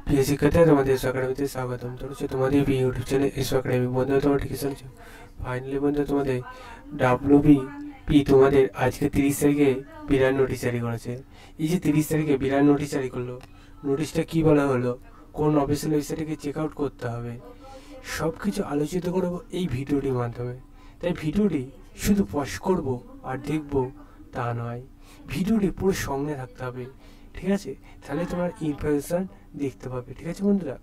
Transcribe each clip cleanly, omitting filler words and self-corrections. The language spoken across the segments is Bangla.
প্রিয় শিক্ষার্থীরা, তোমাদের এস একাডেমিতে স্বাগতম। তো হচ্ছে তোমাদের ইউটিউব চ্যানেল এস একাডেমি। বন্ধুরা, তোমার ঠিক আছে? ফাইনালি বন্ধুরা, তোমাদের WBP তোমাদের আজকে 30 তারিখে বিরাট নোটিশ জারি করেছে। এই যে 30 তারিখে বিরাট নোটিশ জারি করলো, নোটিশটা কী বলা হলো, কোন অফিসিয়াল ওয়েবসাইটে চেক আউট করতে হবে, সব কিছু আলোচিত করবো এই ভিডিওটির মাধ্যমে। তাই ভিডিওটি শুধু পজ করব আর দেখব তা নয়, ভিডিওটি পুরো সঙ্গে থাকতে হবে, ঠিক আছে? তাহলে তোমার ইনফরমেশান দেখতে পাবে, ঠিক আছে বন্ধুরা?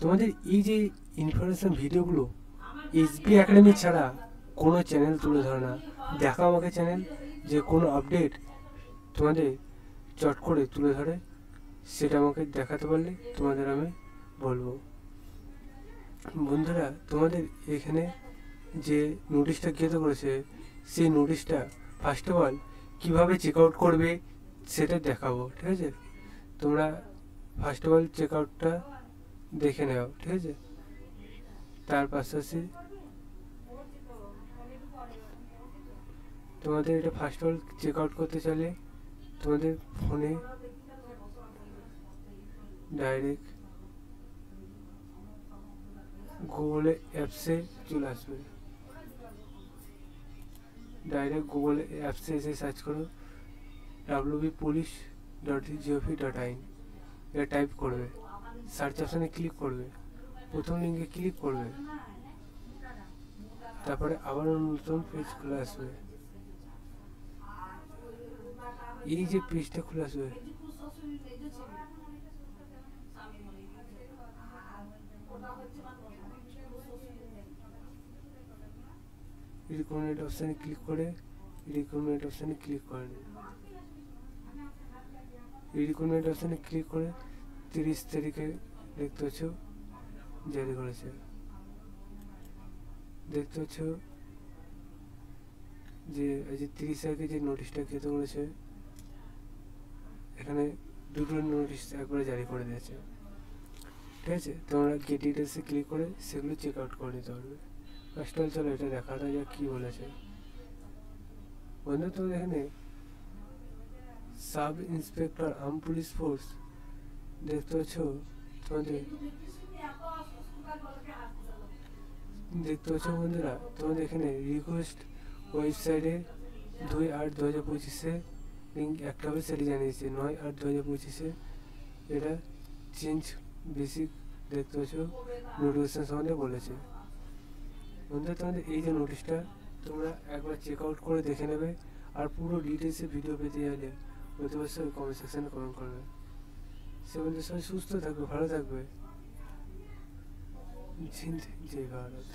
তোমাদের এই যে ইনফরমেশান ভিডিওগুলো এসবি একাডেমি ছাড়া কোনো চ্যানেল তুলে ধরে না। দেখা আমাকে চ্যানেল যে কোনো আপডেট তোমাদের চট করে তুলে ধরে, সেটা আমাকে দেখাতে পারলে তোমাদের আমি বলবো। বন্ধুরা, তোমাদের এখানে যে নোটিশটা গেতে করেছে, সেই নোটিশটা ফার্স্ট অফ অল কীভাবে চেক আউট করবে সেটা দেখাবো, ঠিক আছে? তোমরা ফার্স্ট অফ অল চেক আউটটা দেখে নাও, ঠিক আছে? তার পাশাপাশি তোমাদের এটা first of all check out করতে চাইলে তোমাদের ফোনে ডাইরেক্ট গুগলে অ্যাপসে চলে আসবে। ডাইরেক্ট গুগল অ্যাপসে এসে সার্চ করো wbpolice.gov.in, এটা টাইপ করবে, সার্চ অপশানে ক্লিক করবে, প্রথম লিঙ্কে ক্লিক করবে, তারপরে আবার নতুন পেজ খুলে আসবে। এই যে পেজটা খুলে আসবে, রিকমেন্ডেড অপশানে ক্লিক করে রিকমেন্ডেড অপশানে ক্লিক করে রিকমেন্ডেড অপশানে ক্লিক করে 30 তারিখে দেখতে পাচ্ছ জারি করেছে। দেখতে পাচ্ছ যে এই যে 30 তারিখে যে নোটিশটা খেতে করেছে, এখানে দুটো নোটিশ একবারে জারি করে দিয়েছে, ঠিক আছে? তোমরা গেট ডিটেলসে ক্লিক করে সেগুলো চেক আউট করে নিতে পারবে। ফার্স্ট অল চলো এটা দেখাটা যাক কী বলেছে। বন্ধু, তোমাদের এখানে sub inspector arm police force দেখতে পাচ্ছ, তোমাদের দেখতে পাচ্ছ বন্ধুরা, তোমাদের এখানে রিকোয়েস্ট ওয়েবসাইটে 2/8/2025 লিঙ্ক একটা হবে, সেটি জানিয়েছে 9/8/2025 এটা চেঞ্জ বেসিক দেখতে পাচ্ছ নোটিফিকেশন সম্বন্ধে বলেছে। বন্ধুরা, তোমাদের এই যে নোটিশটা তোমরা একবার চেক আউট করে দেখে নেবে, আর পুরো ডিটেলসে ভিডিও পেতে গেলে অতি অবশ্যই কমেন্ট সেকশানে কমেন্ট করবে। সে বন্ধু সবাই সুস্থ থাকবে, ভালো থাকবে। জয় ভারত।